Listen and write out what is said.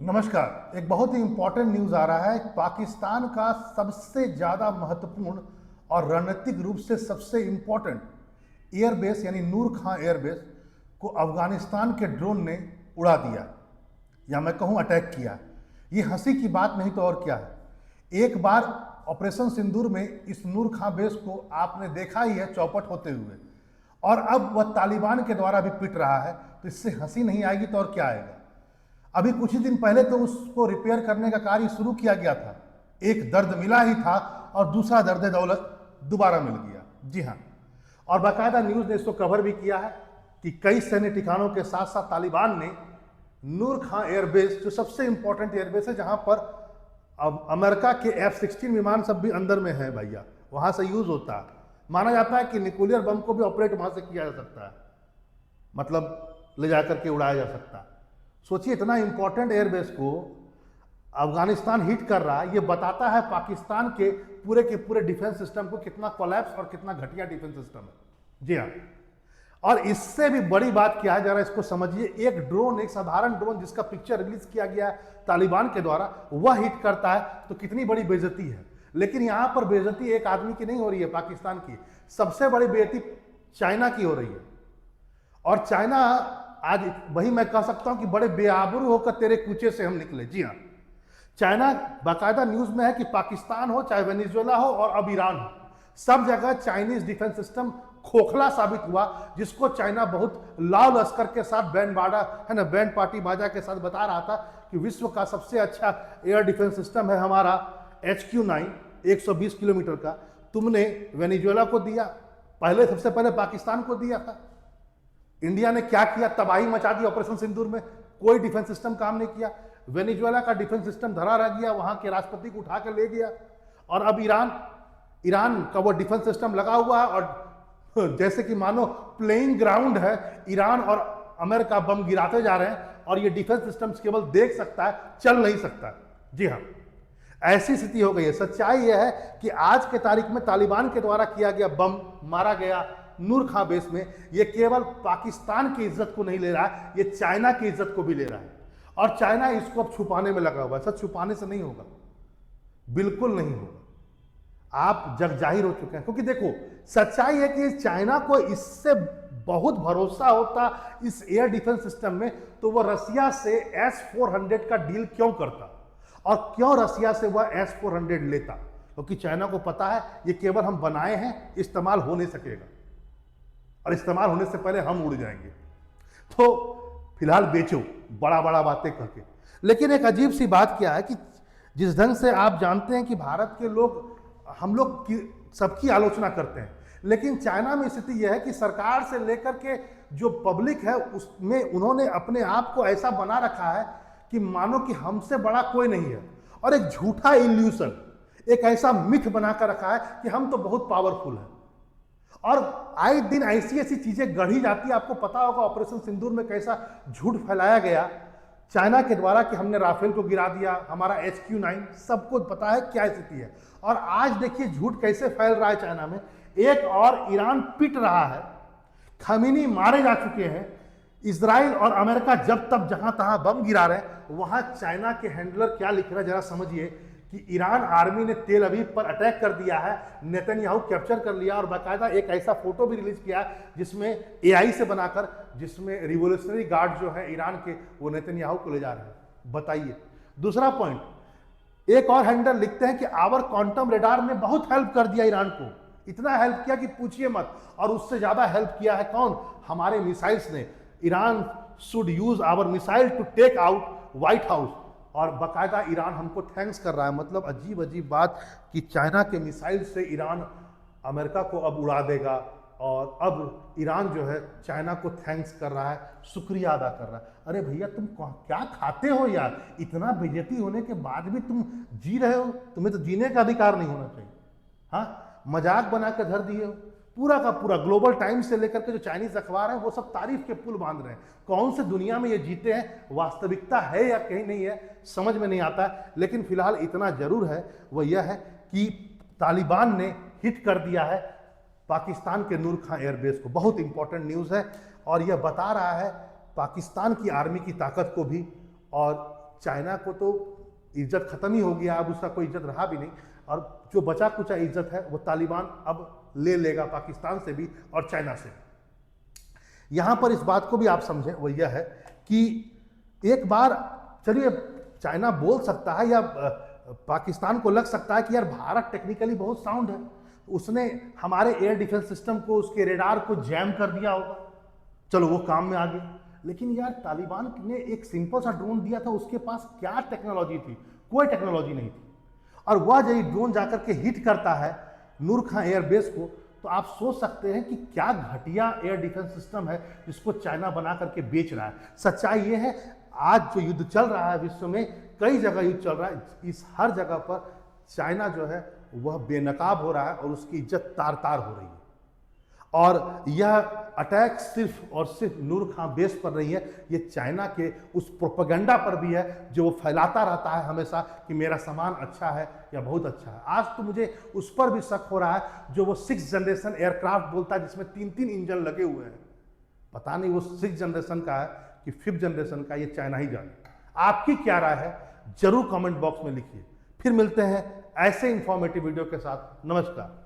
नमस्कार। एक बहुत ही इंपॉर्टेंट न्यूज आ रहा है। पाकिस्तान का सबसे ज्यादा महत्वपूर्ण और रणनीतिक रूप से सबसे इंपॉर्टेंट एयरबेस यानी नूर खां एयरबेस को अफगानिस्तान के ड्रोन ने उड़ा दिया, या मैं कहूं अटैक किया। ये हंसी की बात नहीं तो और क्या है। एक बार ऑपरेशन सिंदूर में इस नूर खां बेस को आपने देखा ही है चौपट होते हुए, और अब वह तालिबान के द्वारा भी पिट रहा है, तो इससे हंसी नहीं आएगी तो और क्या आएगा। अभी कुछ ही दिन पहले तो उसको रिपेयर करने का कार्य शुरू किया गया था। एक दर्द मिला ही था और दूसरा दर्द दौलत दोबारा मिल गया। जी हाँ, और बाकायदा न्यूज़ ने इसको कवर भी किया है कि कई सैन्य ठिकानों के साथ साथ तालिबान ने नूर खां एयरबेस, जो सबसे इंपॉर्टेंट एयरबेस है जहां पर अब अमेरिका के F-16 विमान सब भी अंदर में है भैया, वहां से यूज होता है। माना जाता है कि न्यूक्लियर बम को भी ऑपरेट वहां से किया जा सकता है, मतलब ले जाकर के उड़ाया जा सकता है। सोचिए, इतना इंपॉर्टेंट एयरबेस को अफगानिस्तान हिट कर रहा है। ये बताता है पाकिस्तान के पूरे डिफेंस सिस्टम को कितना कोलैप्स और कितना घटिया डिफेंस सिस्टम है। जी हाँ, और इससे भी बड़ी बात क्या है, जरा इसको समझिए। एक ड्रोन, एक साधारण ड्रोन जिसका पिक्चर रिलीज किया गया है तालिबान के द्वारा, वह हिट करता है तो कितनी बड़ी बेइज्जती है। लेकिन यहां पर बेइज्जती एक आदमी की नहीं हो रही है, पाकिस्तान की। सबसे बड़ी बेइज्जती चाइना की हो रही है। और चाइना आज, वही मैं कह सकता हूं कि बड़े बेआबरू होकर तेरे कूचे से हम निकले। जी हाँ, चाइना बाकायदा न्यूज में है कि पाकिस्तान हो, चाहे वेनेजुएला हो और अब ईरान हो, सब जगह चाइनीज डिफेंस सिस्टम खोखला साबित हुआ, जिसको चाइना बहुत लाल लश्कर के साथ बैंड बाजा है ना, बैंड पार्टी बाजा के साथ बता रहा था कि विश्व का सबसे अच्छा एयर डिफेंस सिस्टम है हमारा HQ-9 120 किलोमीटर का। तुमने वेनेजुएला को दिया, पहले सबसे पहले पाकिस्तान को दिया था। इंडिया ने क्या किया, तबाही मचा दी ऑपरेशन सिंदूर में। कोई डिफेंस सिस्टम काम नहीं किया। वेनेजुएला का डिफेंस सिस्टम धरा रह गया, वहां के राष्ट्रपति को उठा कर ले गया। और अब ईरान का वो डिफेंस सिस्टम लगा हुआ है, और जैसे कि मानो प्लेइंग ग्राउंड है। ईरान और अमेरिका बम गिराते जा रहे हैं और ये डिफेंस सिस्टम केवल देख सकता है, चल नहीं सकता। जी हाँ, ऐसी स्थिति हो गई है। सच्चाई यह है कि आज के तारीख में तालिबान के द्वारा किया गया बम, मारा गया नूर खां बेस में, यह केवल पाकिस्तान की इज्जत को नहीं ले रहा है, यह चाइना की इज्जत को भी ले रहा है। और चाइना इसको अब छुपाने में लगा हुआ है। सच छुपाने से नहीं होगा, बिल्कुल नहीं होगा। आप जग जाहिर हो चुके हैं। क्योंकि देखो, सच्चाई है कि चाइना को इससे बहुत भरोसा होता इस एयर डिफेंस सिस्टम में, तो वह रसिया से S-400 का डील क्यों करता, और क्यों रसिया से वह S-400 लेता। क्योंकि चाइना को पता है ये केवल हम बनाए हैं, इस्तेमाल हो नहीं सकेगा, और इस्तेमाल होने से पहले हम उड़ जाएंगे। तो फिलहाल बेचो बड़ा बड़ा बातें करके। लेकिन एक अजीब सी बात क्या है कि जिस ढंग से आप जानते हैं कि भारत के लोग, हम लोग सबकी आलोचना करते हैं, लेकिन चाइना में स्थिति यह है कि सरकार से लेकर के जो पब्लिक है उसमें उन्होंने अपने आप को ऐसा बना रखा है कि मानो कि हमसे बड़ा कोई नहीं है। और एक झूठा इल्यूशन, एक ऐसा मिथ बनाकर रखा है कि हम तो बहुत पावरफुल हैं। और आए दिन ऐसी ऐसी चीजें गढ़ी जाती है। आपको पता होगा ऑपरेशन सिंदूर में कैसा झूठ फैलाया गया चाइना के द्वारा कि हमने राफेल को गिरा दिया, हमारा HQ-9, सबको पता है क्या स्थिति है। और आज देखिए झूठ कैसे फैल रहा है चाइना में। एक और ईरान पिट रहा है, खमीनी मारे जा चुके हैं, इजराइल और अमेरिका जब तब जहां तहां बम गिरा रहे हैं, वहां चाइना के हैंडलर क्या लिख रहा है जरा समझिए कि ईरान आर्मी ने तेल अवीव पर अटैक कर दिया है, नेतन्याहू कैप्चर कर लिया। और बाकायदा एक ऐसा फोटो भी रिलीज किया जिसमें AI से बनाकर, जिसमें रिवोल्यूशनरी गार्ड जो है ईरान के, वो नेतन्याहू को ले जा रहे हैं। बताइए। दूसरा पॉइंट, एक और हैंडलर लिखते हैं कि आवर क्वांटम रेडार ने बहुत हेल्प कर दिया ईरान को, इतना हेल्प किया कि पूछिए मत। और उससे ज्यादा हेल्प किया है कौन, हमारे मिसाइल्स ने। Iran should use our missile to take out White House. और बाकायदा ईरान हमको थैंक्स कर रहा है। मतलब अजीब अजीब बात कि चाइना के मिसाइल से ईरान अमेरिका को अब उड़ा देगा, और अब ईरान जो है चाइना को थैंक्स कर रहा है, शुक्रिया अदा कर रहा है। अरे भैया, तुम क्या खाते हो यार, इतना बेइज्जती होने के बाद भी तुम जी रहे हो। तुम्हें तो जीने का अधिकार नहीं होना चाहिए। हाँ, मजाक बना कर धर दिए हो। पूरा का पूरा ग्लोबल टाइम्स से लेकर के जो चाइनीज अखबार हैं वो सब तारीफ के पुल बांध रहे हैं। कौन से दुनिया में ये जीते हैं, वास्तविकता है या कहीं नहीं है, समझ में नहीं आता। लेकिन फिलहाल इतना जरूर है, वह यह है कि तालिबान ने हिट कर दिया है पाकिस्तान के नूर खां एयरबेस को। बहुत इंपॉर्टेंट न्यूज़ है, और यह बता रहा है पाकिस्तान की आर्मी की ताकत को भी और चाइना को तो इज्जत खत्म ही हो गया, अब उसका कोई इज्जत रहा भी नहीं, और जो बचा कुचा इज्जत है वो तालिबान अब ले लेगा पाकिस्तान से भी और चाइना से भी। यहां पर इस बात को भी आप समझें, वो यह है कि एक बार चलिए चाइना बोल सकता है या पाकिस्तान को लग सकता है कि यार भारत टेक्निकली बहुत साउंड है, उसने हमारे एयर डिफेंस सिस्टम को, उसके रेडार को जैम कर दिया होगा, चलो वो काम में आ गया। लेकिन यार तालिबान ने एक सिंपल सा ड्रोन दिया था, उसके पास क्या टेक्नोलॉजी थी? कोई टेक्नोलॉजी नहीं थी। और वह जब ड्रोन जाकर के हिट करता है नूर खां एयरबेस को, तो आप सोच सकते हैं कि क्या घटिया एयर डिफेंस सिस्टम है जिसको चाइना बना करके बेच रहा है। सच्चाई ये है, आज जो युद्ध चल रहा है विश्व में, कई जगह युद्ध चल रहा है, इस हर जगह पर चाइना जो है वह बेनकाब हो रहा है और उसकी इज्जत तार तार हो रही है। और यह अटैक सिर्फ और सिर्फ नूर खां बेस पर नहीं है, ये चाइना के उस प्रोपेगेंडा पर भी है जो वो फैलाता रहता है हमेशा कि मेरा सामान अच्छा है या बहुत अच्छा है। आज तो मुझे उस पर भी शक हो रहा है जो वो 6th जनरेशन एयरक्राफ्ट बोलता है जिसमें 3-3 इंजन लगे हुए हैं। पता नहीं वो 6th जनरेशन का है कि 5th जनरेशन का, ये चाइना ही जाने। आपकी क्या राय है जरूर कमेंट बॉक्स में लिखिए। फिर मिलते हैं ऐसे इंफॉर्मेटिव वीडियो के साथ। नमस्कार।